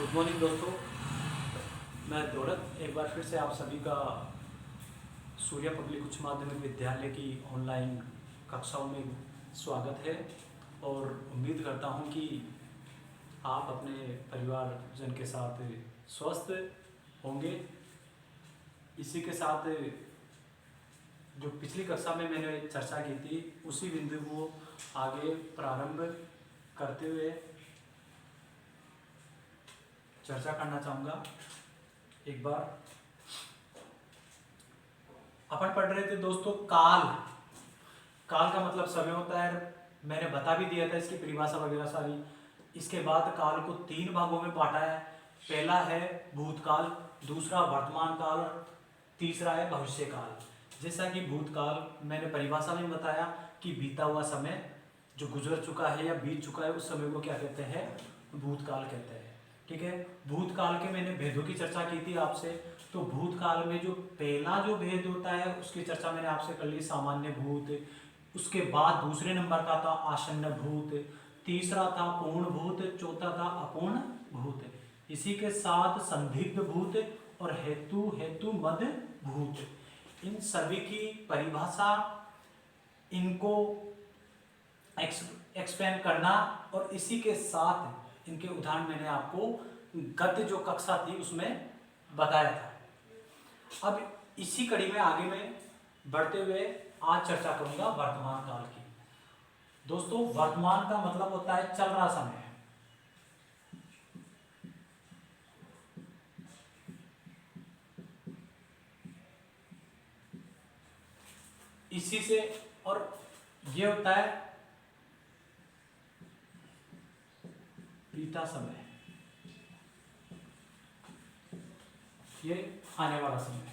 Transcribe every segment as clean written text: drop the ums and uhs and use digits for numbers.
Good morning दोस्तों, मैं दौलत एक बार फिर से आप सभी का सूर्या पब्लिक उच्च माध्यमिक विद्यालय की ऑनलाइन कक्षाओं में स्वागत है। और उम्मीद करता हूं कि आप अपने परिवारजन के साथ स्वस्थ होंगे। इसी के साथ जो पिछली कक्षा में मैंने चर्चा की थी उसी बिंदु को आगे प्रारंभ करते हुए चर्चा करना चाहूँगा। एक बार अपन पढ़ रहे थे दोस्तों काल। काल का मतलब समय होता है, मैंने बता भी दिया था इसकी परिभाषा वगैरह सारी। इसके बाद काल को 3 भागों में बांटा है। पहला है भूतकाल, दूसरा वर्तमान काल, तीसरा है भविष्य काल। जैसा कि भूतकाल मैंने परिभाषा में बताया कि बीता हुआ समय जो गुजर चुका है या बीत चुका है उस समय को क्या कहते हैं, भूतकाल कहते हैं। ठीक है, भूतकाल के मैंने भेदों की चर्चा की थी आपसे। तो भूतकाल में जो पहला जो भेद होता है उसकी चर्चा मैंने आपसे कर ली, सामान्य भूत। उसके बाद दूसरे नंबर का था आसन्न भूत, तीसरा था पूर्ण भूत, चौथा था अपूर्ण भूत। इसी के साथ संदिग्ध भूत और हेतु मध्य भूत। इन सभी की परिभाषा, इनको एक्सप्लेन करना और इसी के साथ इनके उदाहरण मैंने आपको गद्य जो कक्षा थी उसमें बताया था। अब इसी कड़ी में आगे में बढ़ते हुए आज चर्चा करूंगा वर्तमान काल की। दोस्तों वर्तमान का मतलब होता है चल रहा समय। इसी से और ये होता है बीता समय, ये आने वाला समय है।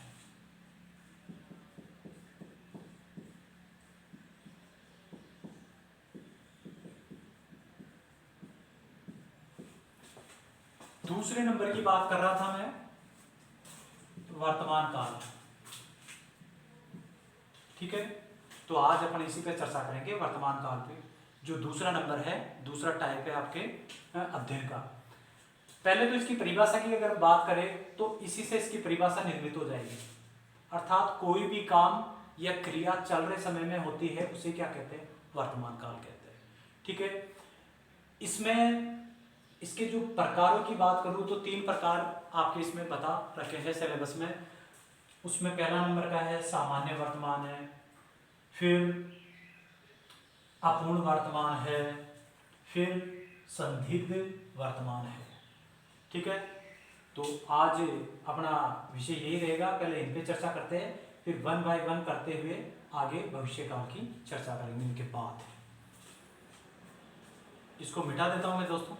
दूसरे नंबर की बात कर रहा था मैं वर्तमान काल। ठीक है, तो आज अपन इसी पे चर्चा करेंगे वर्तमान काल पे, जो दूसरा नंबर है, दूसरा टाइप है आपके अध्ययन का। पहले तो इसकी परिभाषा की अगर बात करें तो इसी से इसकी परिभाषा निर्मित हो जाएगी। अर्थात कोई भी काम या क्रिया चल रहे समय में होती है उसे क्या कहते हैं, वर्तमान काल कहते हैं। ठीक है, इसमें इसके जो प्रकारों की बात करूं तो 3 प्रकार आपके इसमें बता रखे हैं सिलेबस में। उसमें पहला नंबर का है सामान्य वर्तमान है, फिर अपूर्ण वर्तमान है, फिर संदिग्ध वर्तमान है। ठीक है, तो आज अपना विषय यही रहेगा। पहले इन पे चर्चा करते हैं, फिर 1 बाय 1 करते हुए आगे भविष्य काल की चर्चा करेंगे इनके बाद। इसको मिटा देता हूं मैं दोस्तों।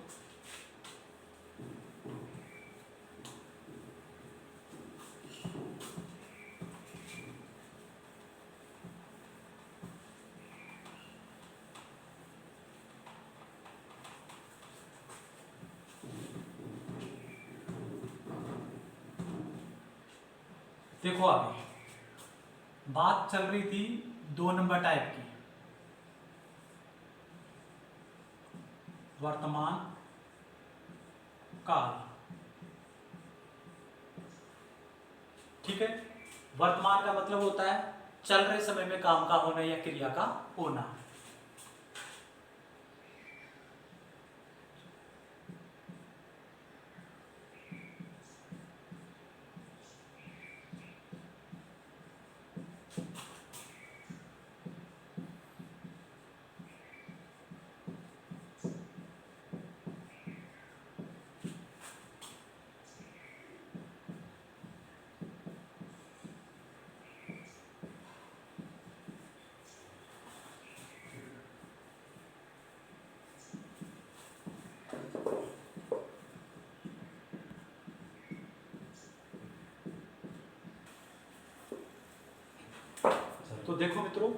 देखो अभी बात चल रही थी 2 नंबर टाइप की, वर्तमान काल। ठीक है, वर्तमान का मतलब होता है चल रहे समय में काम का होना या क्रिया का होना। तो देखो मित्रों,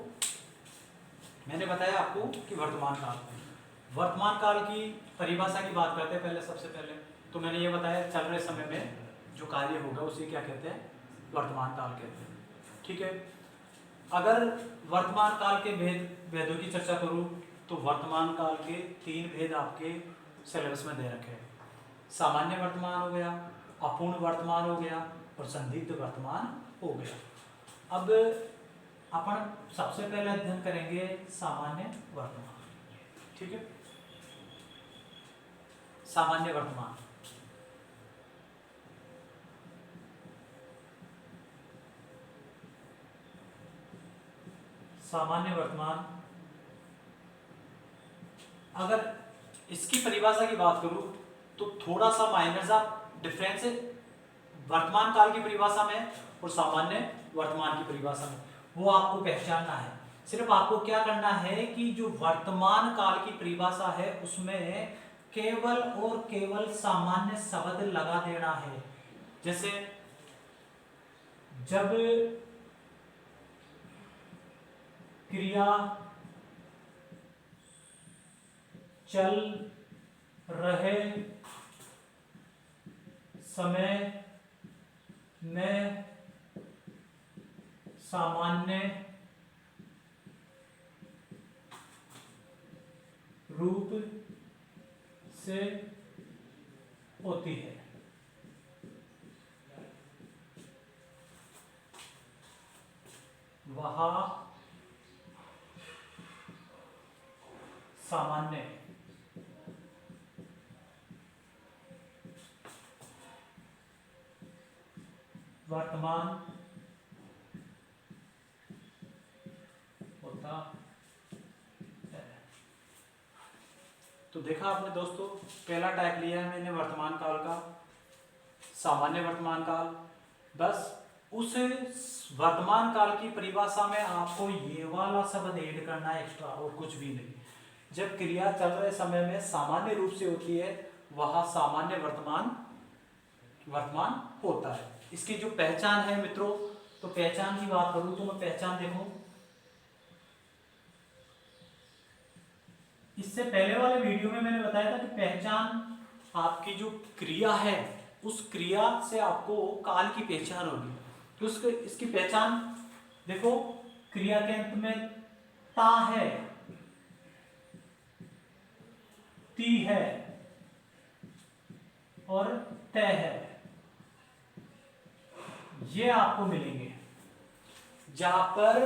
मैंने बताया आपको कि वर्तमान काल की परिभाषा की बात करते हैं। पहले सबसे पहले तो मैंने ये बताया चल रहे समय में जो कार्य होगा उसे क्या कहते हैं, वर्तमान काल कहते हैं। ठीक है, अगर वर्तमान काल के भेदों की चर्चा करूं तो वर्तमान काल के 3 भेद आपके सिलेबस में दे रखे हैं। सामान्य वर्तमान हो गया, अपूर्ण वर्तमान हो गया और संदिग्ध वर्तमान हो गया। अब अपन सबसे पहले अध्ययन करेंगे सामान्य वर्तमान। ठीक है, सामान्य वर्तमान। सामान्य वर्तमान, अगर इसकी परिभाषा की बात करूं तो थोड़ा सा माइनर सा डिफरेंस है वर्तमान काल की परिभाषा में और सामान्य वर्तमान की परिभाषा में, वो आपको पहचानना है। सिर्फ आपको क्या करना है कि जो वर्तमान काल की परिभाषा है उसमें केवल और केवल सामान्य शब्द लगा देना है। जैसे जब क्रिया चल रहे समय में सामान्य रूप से होती है। वह सामान्य वर्तमान होता है। तो देखा आपने दोस्तों, पहला टैग लिया है मैंने वर्तमान काल का, सामान्य वर्तमान काल। बस उस वर्तमान काल की परिभाषा में आपको ये वाला शब्द ऐड करना है एक्स्ट्रा, और कुछ भी नहीं। जब क्रिया चल रहे समय में सामान्य रूप से होती है वह सामान्य वर्तमान होता है। इसकी जो पहचान है मित्रों, तो पहचान की बात करूं तो मैं पहचान देखो, इससे पहले वाले वीडियो में मैंने बताया था कि पहचान आपकी जो क्रिया है उस क्रिया से आपको काल की पहचान होगी। तो इसकी पहचान देखो, क्रिया के अंत में ता है, ती है और तय है, ये आपको मिलेंगे। जहां पर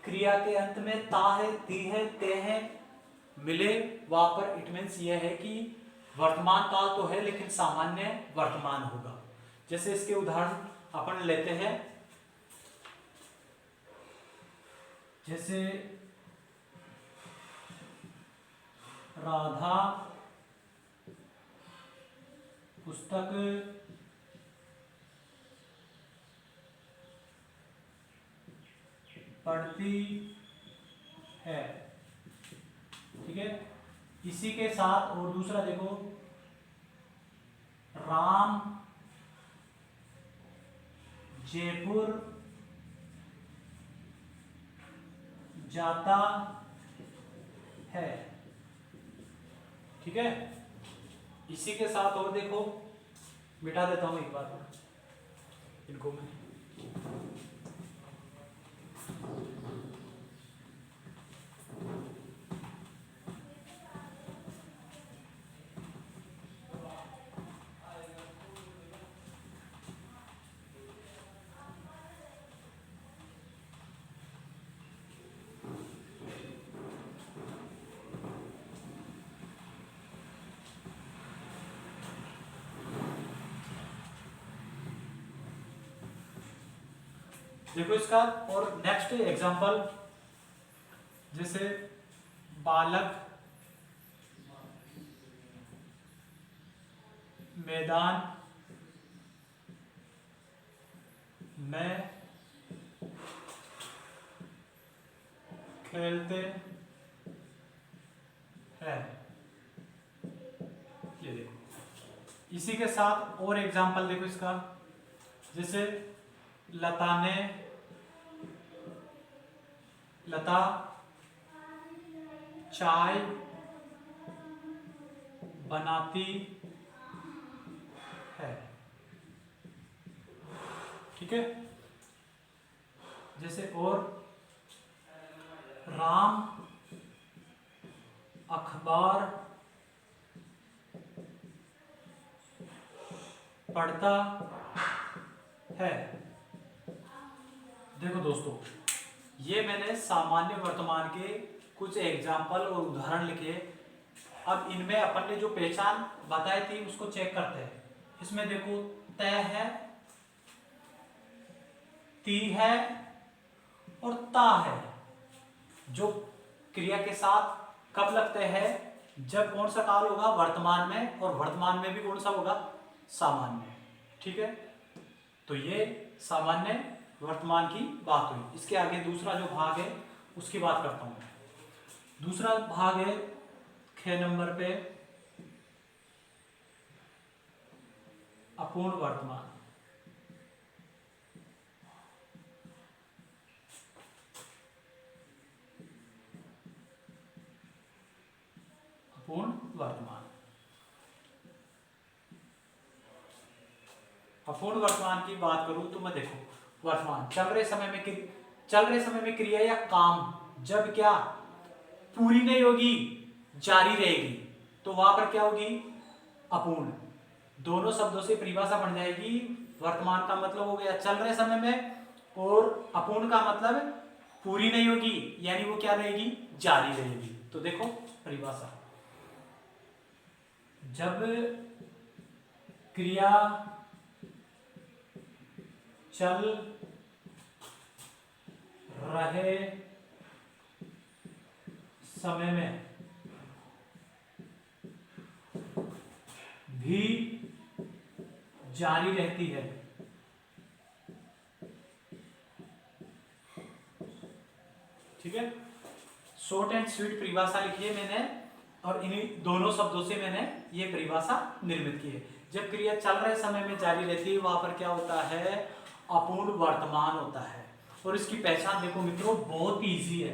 क्रिया के अंत में ता है, ती है, ते है मिले, वहां पर इट मीन्स यह है कि वर्तमान काल तो है लेकिन सामान्य वर्तमान होगा। जैसे इसके उदाहरण अपन लेते हैं, जैसे राधा पुस्तक पढ़ती है। ठीक है, इसी के साथ और दूसरा देखो, राम जयपुर जाता है। ठीक है, इसी के साथ और देखो, मिटा देता हूं एक बार इनको मैं। देखो इसका और नेक्स्ट एग्जांपल, जैसे बालक मैदान में खेलते हैं। ये देखो, इसी के साथ और एग्जांपल देखो इसका, जैसे लता चाय बनाती है। ठीक है, जैसे और राम अखबार पढ़ता है। देखो दोस्तों, ये मैंने सामान्य वर्तमान के कुछ एग्जाम्पल और उदाहरण लिखे। अब इनमें अपन ने जो पहचान बताई थी उसको चेक करते हैं। इसमें देखो, तय है, ती है और ता है, जो क्रिया के साथ कब लगते हैं? जब कौन सा काल होगा? वर्तमान में, और वर्तमान में भी कौन सा होगा? सामान्य। ठीक है, तो ये सामान्य वर्तमान की बात हुई। इसके आगे दूसरा जो भाग है उसकी बात करता हूं। दूसरा भाग है ख नंबर पे, अपूर्ण वर्तमान। अपूर्ण वर्तमान। अपूर्ण वर्तमान की बात करूं तो मैं देखो, वर्तमान चल रहे समय में क्रिया या काम जब क्या पूरी नहीं होगी, जारी रहेगी, तो वहां पर क्या होगी? अपूर्ण। दोनों शब्दों से परिभाषा बन जाएगी। वर्तमान का मतलब हो गया चल रहे समय में, और अपूर्ण का मतलब पूरी नहीं होगी, यानी वो क्या रहेगी? जारी रहेगी। तो देखो परिभाषा, जब क्रिया चल रहे समय में भी जारी रहती है, ठीक है। शॉर्ट एंड स्वीट परिभाषा लिखी है मैंने, और इन्हीं दोनों शब्दों से मैंने ये परिभाषा निर्मित की है। जब क्रिया चल रहे समय में जारी रहती है, वहां पर क्या होता है? अपूर्ण वर्तमान होता है। और इसकी पहचान देखो मित्रों, बहुत इजी है।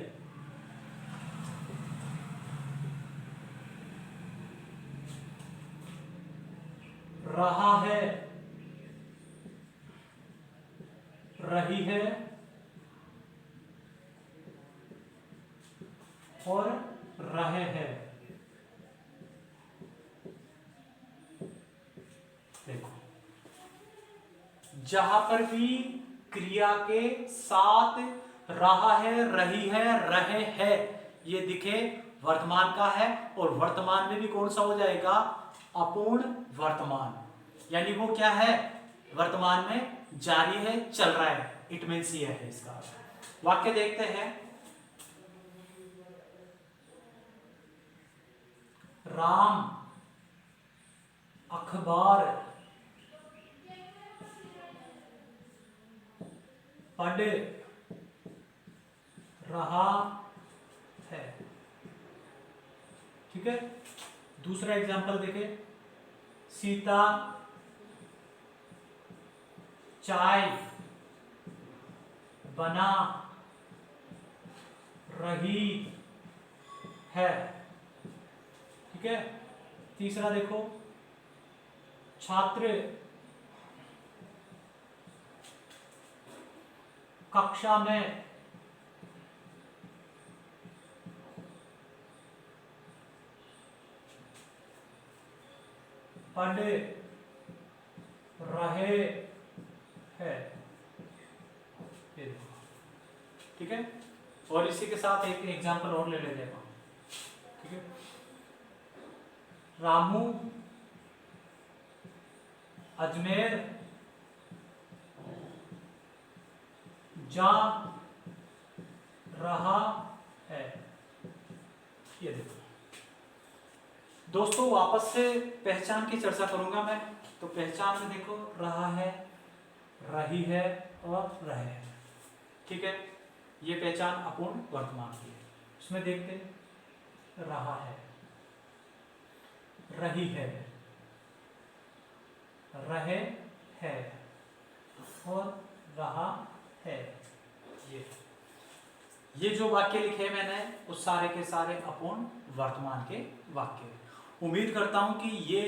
रहा है, रही है और रहे हैं। देखो, जहां पर भी क्रिया के साथ रहा है, रही है, रहे हैं ये दिखे, वर्तमान का है। और वर्तमान में भी कौन सा हो जाएगा? अपूर्ण वर्तमान। यानी वो क्या है? वर्तमान में जारी है, चल रहा है। इट मीन्स ये है इसका वाक्य। देखते हैं, राम अखबार पढ़ रहा है। ठीक है, दूसरा एग्जांपल देखें, सीता चाय बना रही है। ठीक है, तीसरा देखो, छात्र कक्षा में पढ़ रहे हैं। ठीक है, और इसी के साथ एक एग्जांपल और ले लेते हैं। ठीक है, रामू अजमेर जा रहा है। ये देखो दोस्तों, वापस से पहचान की चर्चा करूंगा मैं। तो पहचान में देखो, रहा है, रही है और रहे हैं। ठीक है, ये पहचान अपूर्ण वर्तमान की है। उसमें देखते हैं, रहा है, रही है, रहे है और रहा है। ये जो वाक्य लिखे मैंने, उस सारे के सारे अपूर्ण वर्तमान के वाक्य। उम्मीद करता हूं कि ये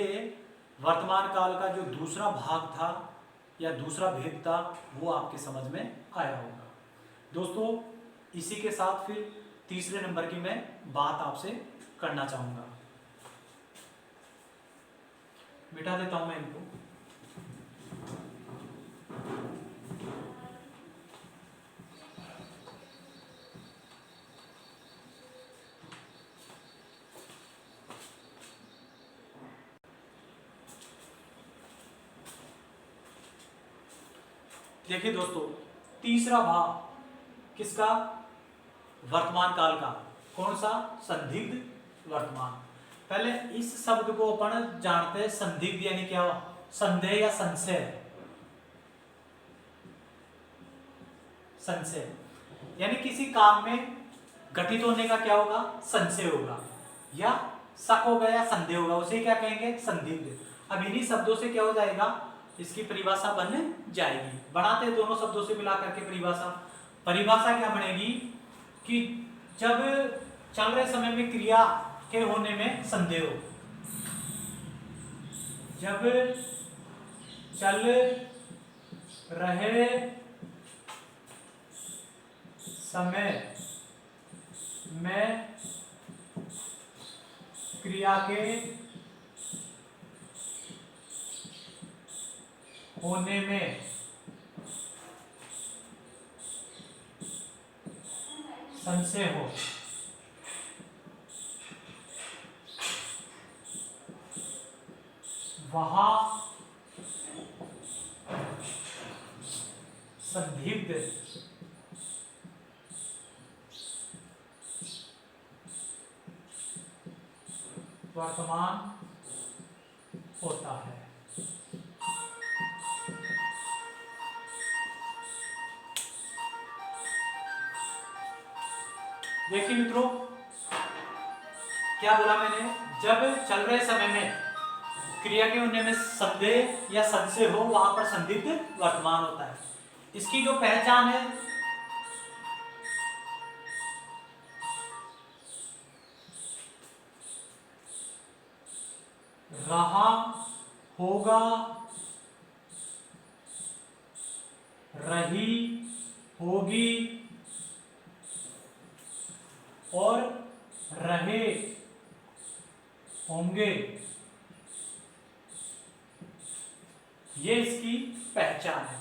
वर्तमान काल का जो दूसरा भाग था या दूसरा भेद था, वो आपके समझ में आया होगा। दोस्तों, इसी के साथ फिर तीसरे नंबर की मैं बात आपसे करना चाहूंगा। मिटा देता हूं मैं इनको। देखिए दोस्तों, तीसरा भाग किसका? वर्तमान काल का। कौन सा? संदिग्ध वर्तमान। पहले इस शब्द को अपन जानते हैं, संदिग्ध यानी क्या? संदेह या संशय। संशय यानी किसी काम में घटित होने का क्या होगा? संशय होगा, या शक होगा, या संदेह होगा, उसे क्या कहेंगे? संदिग्ध। अब इन्हीं शब्दों से क्या हो जाएगा? इसकी परिभाषा बन जाएगी। बनाते हैं दोनों शब्दों से मिला करके परिभाषा। परिभाषा क्या बनेगी कि जब चल रहे समय में क्रिया के होने में संदेह हो, जब चल रहे समय में क्रिया के होने में संशय हो, वहां संदिग्ध वर्तमान होता है। देखिए मित्रों, क्या बोला मैंने? जब चल रहे समय में क्रिया के होने में संदेह या संशय हो, वहां पर संदिग्ध वर्तमान होता है। इसकी जो पहचान है, रहा होगा, रही होगी और रहे होंगे, ये इसकी पहचान है।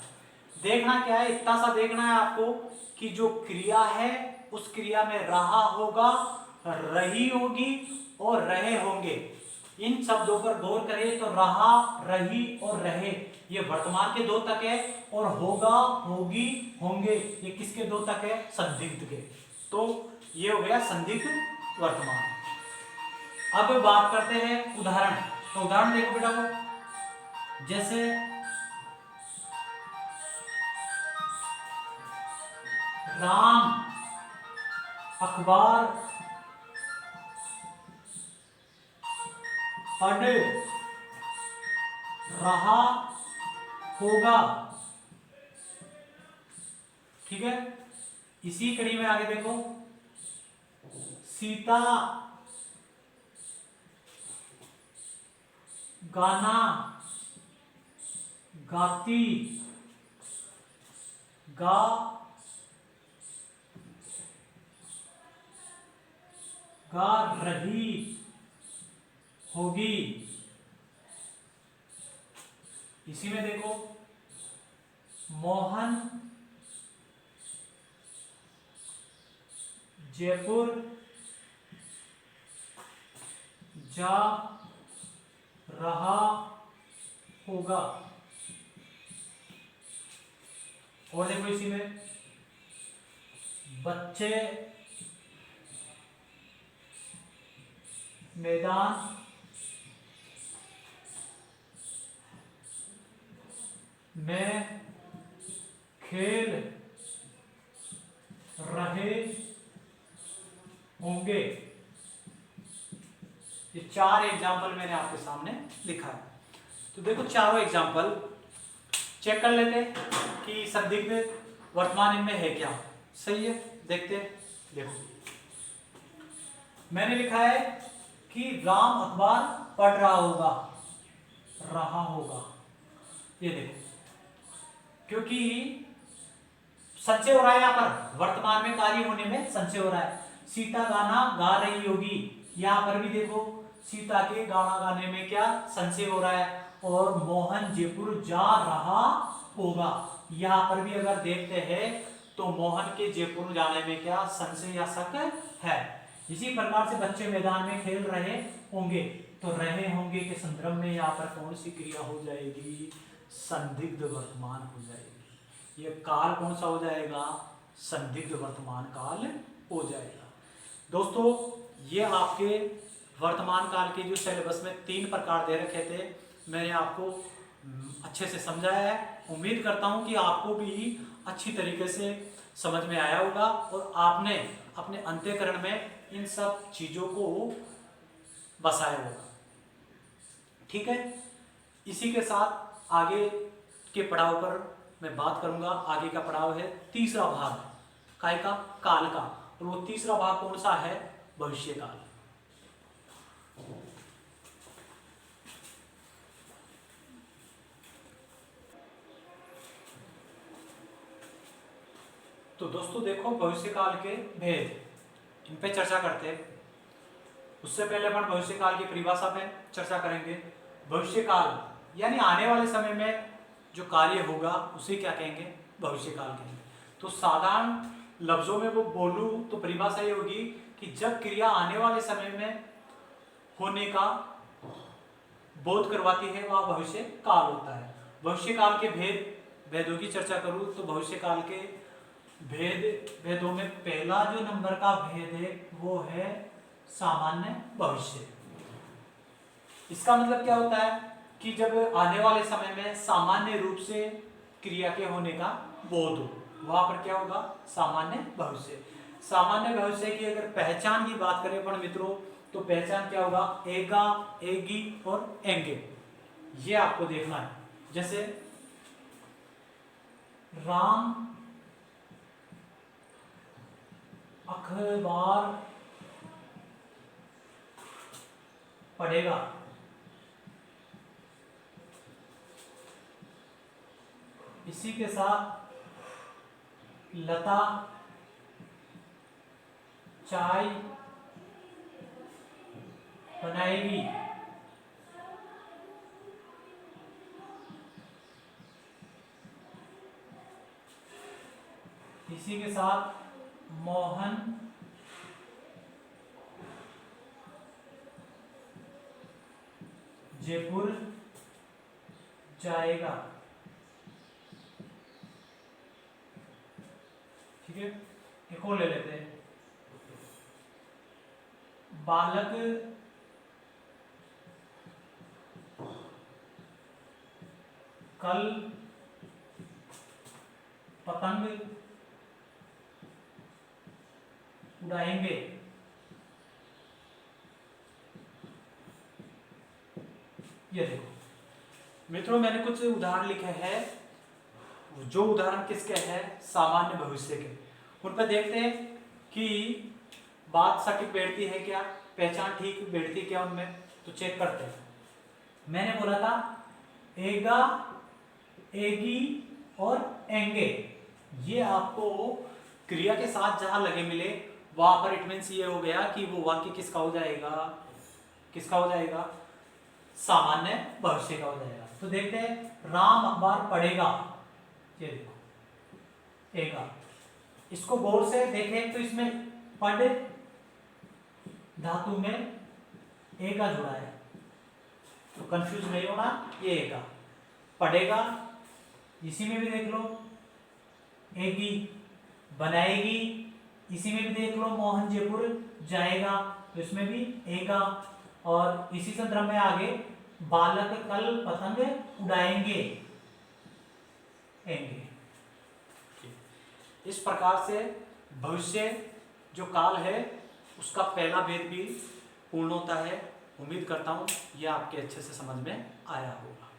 देखना क्या है? इतना सा देखना है आपको कि जो क्रिया है उस क्रिया में रहा होगा, रही होगी और रहे होंगे। इन शब्दों पर गौर करें तो रहा, रही और रहे ये वर्तमान के दो तक है, और होगा, होगी, होंगे ये किसके दो तक है? संदिग्ध के। तो ये हो गया संदिग्ध वर्तमान। अब बात करते हैं उदाहरण। तो उदाहरण देखो बेटा, को जैसे राम अखबार पढ़ रहा होगा। ठीक है, इसी कड़ी में आगे देखो, सीता गाना गाती गा रही होगी। इसी में देखो, मोहन जयपुर जा रहा होगा। और देखो इसी में, बच्चे मैदान में खेल रहे होंगे। ये चार एग्जाम्पल मैंने आपके सामने लिखा है। तो देखो चारों एग्जाम्पल चेक कर लेते हैं कि संदिग्ध वर्तमान इनमें है क्या। सही है, देखते हैं। देखो मैंने लिखा है कि राम अखबार पढ़ रहा होगा, ये देखो, क्योंकि संशय हो रहा है यहां पर, वर्तमान में कार्य होने में संशय हो रहा है। सीता गाना गा रही होगी, यहां पर भी देखो सीता के गाना गाने में क्या संशय हो रहा है। और मोहन जयपुर जा रहा होगा, यहां पर भी अगर देखते हैं तो मोहन के जयपुर जाने में क्या संशय या शक है। इसी प्रकार से बच्चे मैदान में खेल रहे होंगे, तो रहे होंगे के संदर्भ में यहाँ पर कौन सी क्रिया हो जाएगी? संदिग्ध वर्तमान हो जाएगी। ये काल कौन सा हो जाएगा? संदिग्ध वर्तमान काल हो जाएगा। दोस्तों ये आपके वर्तमान काल के जो सिलेबस में 3 प्रकार दे रखे थे, मैंने आपको अच्छे से समझाया है। उम्मीद करता हूँ कि आपको भी अच्छी तरीके से समझ में आया होगा और आपने अपने अंतःकरण में इन सब चीज़ों को बसाया होगा। ठीक है, इसी के साथ आगे के पड़ाव पर मैं बात करूंगा। आगे का पड़ाव है तीसरा भाग काय का? काल का। और वो तीसरा भाग कौन सा है? भविष्य काल। तो दोस्तों देखो, भविष्य काल के भेद, इन पे चर्चा करते हैं। उससे पहले अपन भविष्य काल की परिभाषा पे चर्चा करेंगे। भविष्य काल यानी आने वाले समय में जो कार्य होगा उसे क्या कहेंगे? भविष्य काल कहेंगे। तो साधारण लफ्जों में वो बोलूं तो परिभाषा ये होगी कि जब क्रिया आने वाले समय में होने का बोध करवाती है वह भविष्य काल होता है। भविष्य काल के भेदों की चर्चा करूं तो भविष्य काल के भेदों में पहला जो नंबर का भेद है वो है सामान्य भविष्य। इसका मतलब क्या होता है कि जब आने वाले समय में सामान्य रूप से क्रिया के होने का बोध हो, वहां पर क्या होगा? सामान्य भविष्य। सामान्य भविष्य की अगर पहचान की बात करें अपन मित्रों, तो पहचान क्या होगा? एगा, एगी और एंगे, ये आपको देखना है। जैसे राम अखबार पढ़ेगा, इसी के साथ लता चाय बनाएगी, इसी के साथ मोहन जयपुर जाएगा। ठीक है, एक और ले लेते हैं। बालक कल पतंग उड़ाएंगे, ये देखो मित्रों, मैंने कुछ उदाहरण लिखे हैं। जो उदाहरण किसके हैं? सामान्य भविष्य के। उन पर देखते हैं कि बात सटीक बैठती है क्या, पहचान ठीक बैठती क्या उनमें, तो चेक करते हैं। मैंने बोला था एगा, एगी और एंगे, ये आपको क्रिया के साथ जहां लगे मिले वहां पर इट मीन्स ये हो गया कि वो वाक्य किसका हो जाएगा? किसका हो जाएगा? सामान्य भविष्य का हो जाएगा। तो देखते हैं, राम अखबार पढ़ेगा, ये देखो एगा। इसको गौर से देखें तो इसमें पढ़ धातु में एगा जुड़ा है, तो कंफ्यूज नहीं होना, ये एगा। पढ़ेगा, इसी में भी देख लो एगी। बनाएगी, इसी में भी देख लो मोहन जयपुर जाएगा, तो इसमें भी एगा। और इसी संदर्भ में आगे बालक कल पतंग उड़ाएंगे, एंगे। इस प्रकार से भविष्य जो काल है उसका पहला भेद भी पूर्ण होता है। उम्मीद करता हूं यह आपके अच्छे से समझ में आया होगा।